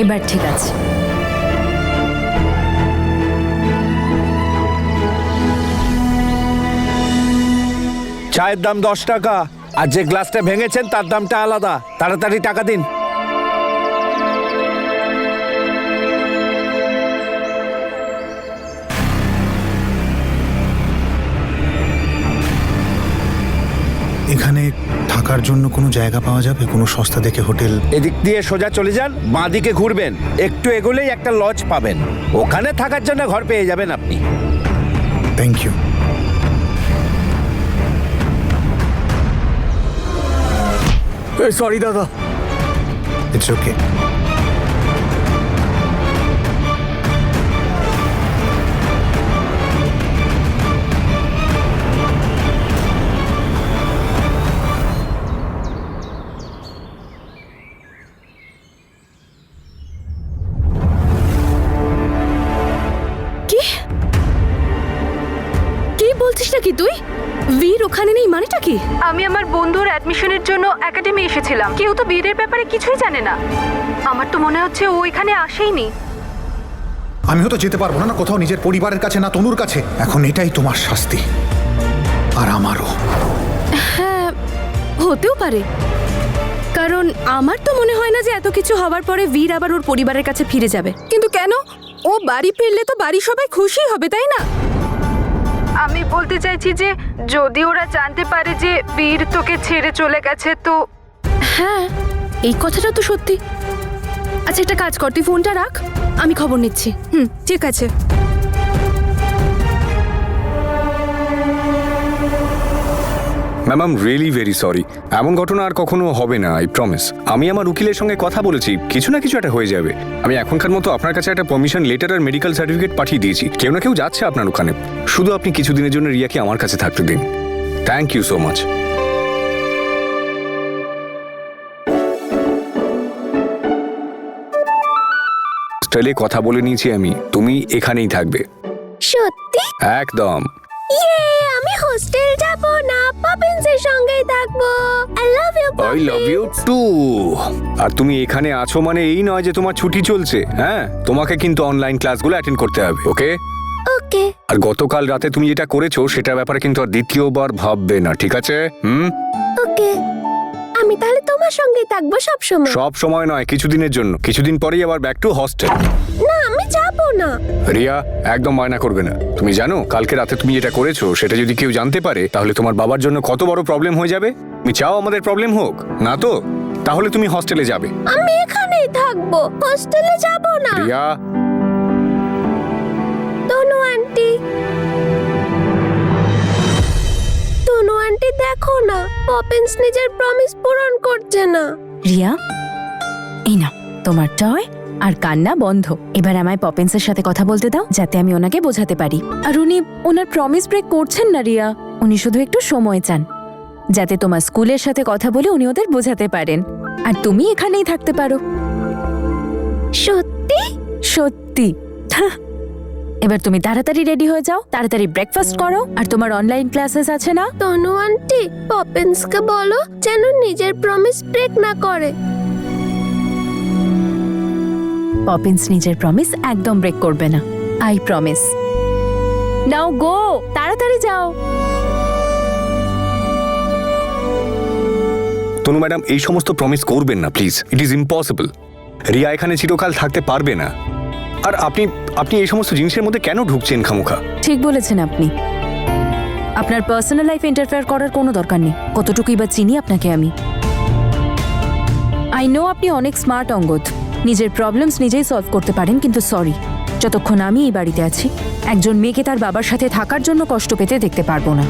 এবার ঠিক আছে। চায়ের দাম 10 টাকা, আর যে গ্লাসটা ভেঙেছেন তার দামটা আলাদা। তাড়াতাড়ি টাকা দিন। এখানে থাকার জন্য কোনো জায়গা পাওয়া যাবে? কোনো সস্তা দেখে হোটেল? এদিক দিয়ে সোজা চলে যান, বাঁ দিকে ঘুরবেন, একটু এগোলেই একটা লজ পাবেন, ওখানে থাকার জন্য ঘর পেয়ে যাবেন আপনি। Thank you. সরি দাদা। It's okay. কি বলছিস নাকি তুই? বীর ওখানে নেই মানেটা কি? আমি আমার বন্ধুর অ্যাডমিশনের জন্য একাডেমি এসেছিলাম। কেউ তো বীরের ব্যাপারে কিছুই জানে না। আমার তো মনে হচ্ছে ও এখানে আসেইনি। আমিও তো যেতে পারবো না, না কোথাও নিজের পরিবারের কাছে, না তনুর কাছে। এখন এটাই তোমার শাস্তি, আর আমারও। হ্যাঁ, হতেও পারে, কারণ আমার তো মনে হয় না যে এত কিছু হওয়ার পরে বীর আবার ওর পরিবারের কাছে ফিরে যাবে। কিন্তু কেন? ও বাড়ি ফিরলে তো বাড়ি সবাই খুশি হবে, তাই না? আমি বলতে চাইছি যে যদি ওরা জানতে পারে যে বীর তোকে ছেড়ে চলে গেছে তো। হ্যাঁ, এই কথাটা তো সত্যি। আচ্ছা, একটা কাজ কর, তুই ফোনটা রাখ, আমি খবর নিচ্ছি। ঠিক আছে। Ma'am, I am really very sorry. এমন ঘটনা আর কখনো হবে না, আই প্রমিস। আমি আমার উকিলের সঙ্গে কথা বলেছি, কিছু না কিছু একটা হয়ে যাবে। আমি এখনকার মতো আপনার কাছে একটা পারমিশন লেটার আর মেডিকেল সার্টিফিকেট পাঠিয়ে দিয়েছি। কেউ না কেউ যাচ্ছে আপনার ওখানে। শুধু আপনি কিছুদিনের জন্য রিয়াকে আমার কাছে থাকতে দিন। Thank you so much. হোস্টেলে কথা বলে নিয়েছি আমি, তুমি এখানেই থাকবে। সত্যি? একদম। আমি হোস্টেল যাব না, পপিন্সের সঙ্গেই থাকবো। I love you. I love you too. আর তুমি এখানে আছো মানে এই নয় যে তোমার ছুটি চলছে। হ্যাঁ, তোমাকে কিন্তু অনলাইন ক্লাসগুলো অ্যাটেন্ড করতে হবে, ওকে? ওকে। আর গতকাল রাতে তুমি যেটা করেছো সেটার ব্যাপারে কিন্তু আর দ্বিতীয়বার ভাববে না, ঠিক আছে? ওকে, আমি তাহলে তোমার সঙ্গেই থাকবো সব সময়। সব সময় নয়, কিছুদিনের জন্য। কিছুদিন পরেই আবার ব্যাক টু হস্টেল। না, আমি যাব না। রিয়া, একদম বায়না করবে না। তুমি জানো কালকে রাতে তুমি যেটা করেছো সেটা যদি কেউ জানতে পারে তাহলে তোমার বাবার জন্য কত বড় প্রবলেম হয়ে যাবে। তুমি চাও আমাদের প্রবলেম হোক না? তো তাহলে তুমি হস্টেলে যাবে। আমি এখানেই থাকবো, হোস্টেলে যাব না। রিয়া। তনু আন্টি, তনু আন্টি দেখো না, পপিন্স নিজের প্রমিস পূরণ করছে না। রিয়া, এই না তোমার টয়, আর কান্না বন্ধ। এবার আমায় পপিন্সের সাথে কথা বলতে দাও, যাতে আমি ওনাকে বোঝাতে পারি। আর উনি ওনার প্রমিস ব্রেক করছেন না রিয়া, উনি শুধু একটু সময় চান, যাতে তোমার স্কুলের সাথে কথা বলে উনি ওদের বোঝাতে পারেন, আর তুমি এখানেই থাকতে পারো। সত্যি? সত্যি। এবার তুমি তাড়াতাড়ি রেডি হয়ে যাও, তাড়াতাড়ি ব্রেকফাস্ট করো, আর তোমার অনলাইন ক্লাসেস আছে না? তনু আন্টি, পপিন্সকে বলো যেন নিজের প্রমিস ব্রেক না করে। পপিন্স নিজের প্রমিস একদম ব্রেক করবে না, আই প্রমিস। নাও গো, তাড়াতাড়ি যাও। তনু ম্যাডাম, এই সমস্ত প্রমিস করবেন না please, it is impossible. Riya এখানে চিরকাল থাকতে পারবে না। আর আপনি আপনি এই সমস্ত জিনিসের মধ্যে কেন ঢুকছেন খামোখা? ঠিক বলেছেন আপনি, আপনার পার্সোনাল লাইফে ইন্টারফেয়ার করার কোনো দরকার নেই। কতটুকুই বা চিনি আপনাকে আমি। আই নো আপনি অনেক স্মার্ট অঙ্গদ, নিজের প্রবলেমস নিজেই সলভ করতে পারেন, কিন্তু সরি, যতক্ষণ আমি এই বাড়িতে আছি একজন মেয়েকে তার বাবার সাথে থাকার জন্য কষ্ট পেতে দেখতে পারবো না।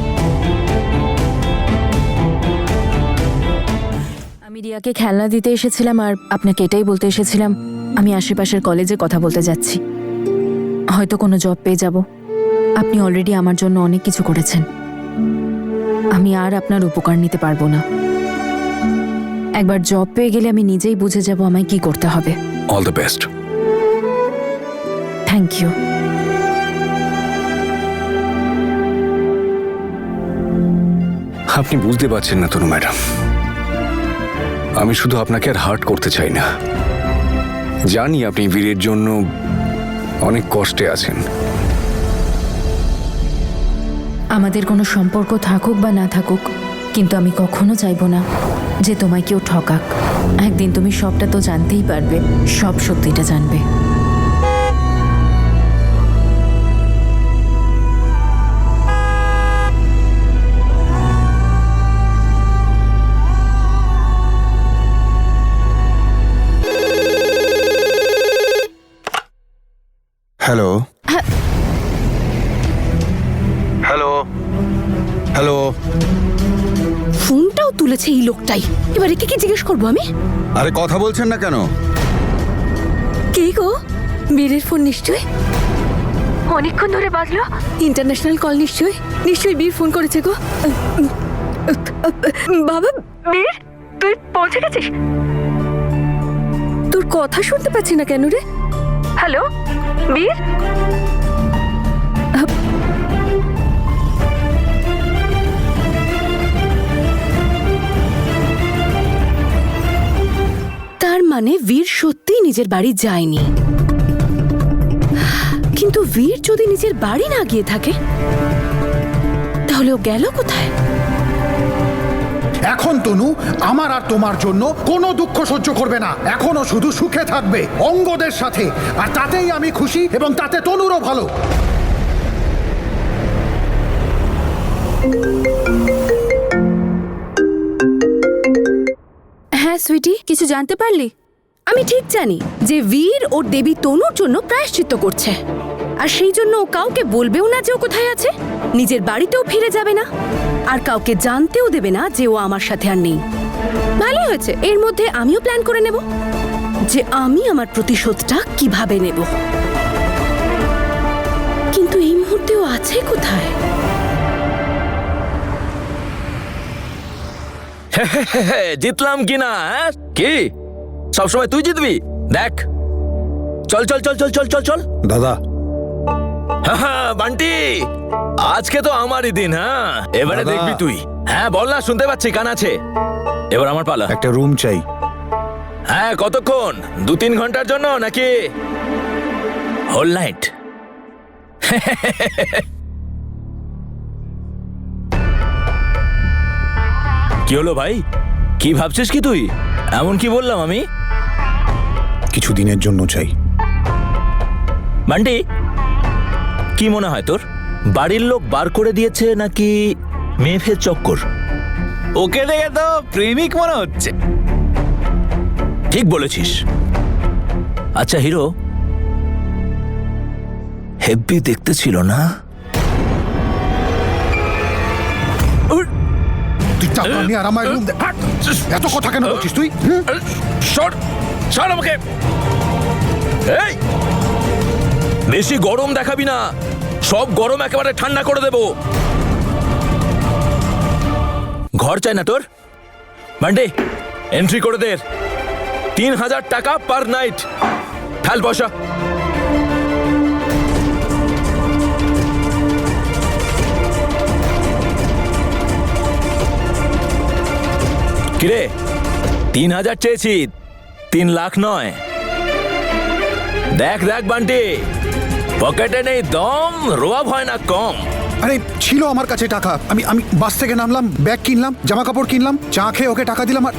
আমি রিয়াকে খেলনা দিতে এসেছিলাম, আর আপনাকে এটাই বলতে এসেছিলাম আমি আশেপাশের কলেজে কথা বলতে যাচ্ছি, হয়তো কোনো জব পেয়ে যাব। আপনি অলরেডি আমার জন্য অনেক কিছু করেছেন, আমি আর আপনার উপকার নিতে পারবো না। একবার জব পেয়ে গেলে আমি নিজেই বুঝে যাব আমায় কি করতে হবে। All the best. Thank you. আপনি বুঝতে পারছেন না তনু ম্যাডাম, আমি শুধু আপনাকে আর হার্ট করতে চাই না, জানি আপনি বীরের জন্য অনেক কষ্টে আছেন। আমাদের কোনো সম্পর্ক থাকুক বা না থাকুক, কিন্তু আমি কখনো চাইবো না যে তোমায় কেউ ঠকাক। একদিন তুমি সবটা তো জানতেই পারবে, সব সত্যিটা জানবে। Hello hello hello. ফোনটাও তুলেছে এই লোকটাই। এবার একে কি জিজ্ঞেস করবো আমি? আরে কথা বলছেন না কেন? কে গো? বীরের ফোন নিশ্চয়। অনেকক্ষণ ধরে বাজলো। ইন্টারন্যাশনাল কল নিশ্চয়। নিশ্চয়ই বীর ফোন করেছে গো। বাবা, বীর, তুই পৌঁছে গেছিস? তোর কথা শুনতে পাচ্ছি না কেন রে? হ্যালো বীর। তার মানে বীর সত্যিই নিজের বাড়ি যায়নি। কিন্তু বীর যদি নিজের বাড়ি না গিয়ে থাকে, তাহলে ও গেল কোথায়? এখন তনু আমার আর তোমার জন্য কোনো দুঃখ সহ্য করবে না। এখনো শুধু সুখে থাকবে অঙ্গদের সাথে, আর তাতেই আমি খুশি, এবং তাতে তনুরও ভালো। হ্যাঁ সুইটি, কিছু জানতে পারলি? আমি ঠিক জানি যে বীর ওর দেবী তনুর জন্য প্রায়শ্চিত্ত করছে, আর সেই জন্য ও কাউকে বলবেও না যে ও কোথায় আছে, নিজের বাড়িতেও ফিরে যাবে না, আর কাউকে জানতেও দেবে না যে ও আমার সাথে আর নেই। ভালোই হয়েছে, এর মধ্যে আমিও প্ল্যান করে নেব যে আমি আমার প্রতিশোধটা কিভাবে নেব। কিন্তু এই মুহূর্তে ও আছে কোথায়? জিতলাম কিনা? কি সবসময় তুই জিতবি? দেখ, চল চল চল চল চল চল চল। দাদা, বান্টি, আজকে তো আমারই দিন। হ্যাঁ, এবারে দাদা। দেখবি তুই। হ্যাঁ বল না, শুনতে পাচ্ছি, কান আছে। এবার আমার পালা। একটা রুম চাই। হ্যাঁ, কতক্ষণ? 2-3 ঘন্টার জন্য নাকি হোল নাইট? কি হলো ভাই? কি ভাবছিস কি তুই? এমন কি বললাম আমি? কিছু দিনের জন্য চাই। বান্টি, কি মনে হয় তোর? বাড়ির লোক বার করে দিয়েছে নাকি মেয়ে ফের চক্কর? ওকে দেখে তো প্রেমিক মনে হচ্ছে। ঠিক বলেছিস। আচ্ছা হিরো, হেব্বি দেখতে ছিল না? তুই টাকা নিয়ে আর আমার রুম দে। হাট! এত কথা কেন বলছিস তুই? সর সর আমাকে। এই, বেশি গরম দেখাবি না, সব গরম একেবারে ঠান্ডা করে দেব। ঘর চাই না তোর? বান্ডে, এন্ট্রি করে দে। 3000 টাকা পার নাইট। ঠাল পয়সা। কিরে, 3000 চেয়েছি, 3 লাখ নয়। দেখ দেখ বান্টি, পকেটে নেই দম, রোয়াব হয় না কম। আরে ছিল আমার কাছে টাকা, আমি আমি বাস থেকে নামলাম, ব্যাগ কিনলাম, জামা কাপড় কিনলাম, চা খেয়ে ওকে টাকা দিলাম, আর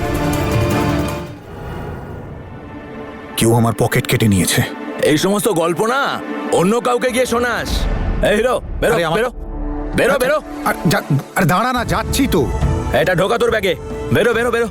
কেউ আমার পকেট কেটে নিয়েছে। এই সমস্ত গল্প না অন্য কাউকে গিয়ে শোনাস। এই হিরো, বেরো আরে বেরো বেরো বেরো। আর দাঁড়া না, যাচ্ছি তো। এটা ঢোকা তোর ব্যাগে। বেরো বেরো বেরো।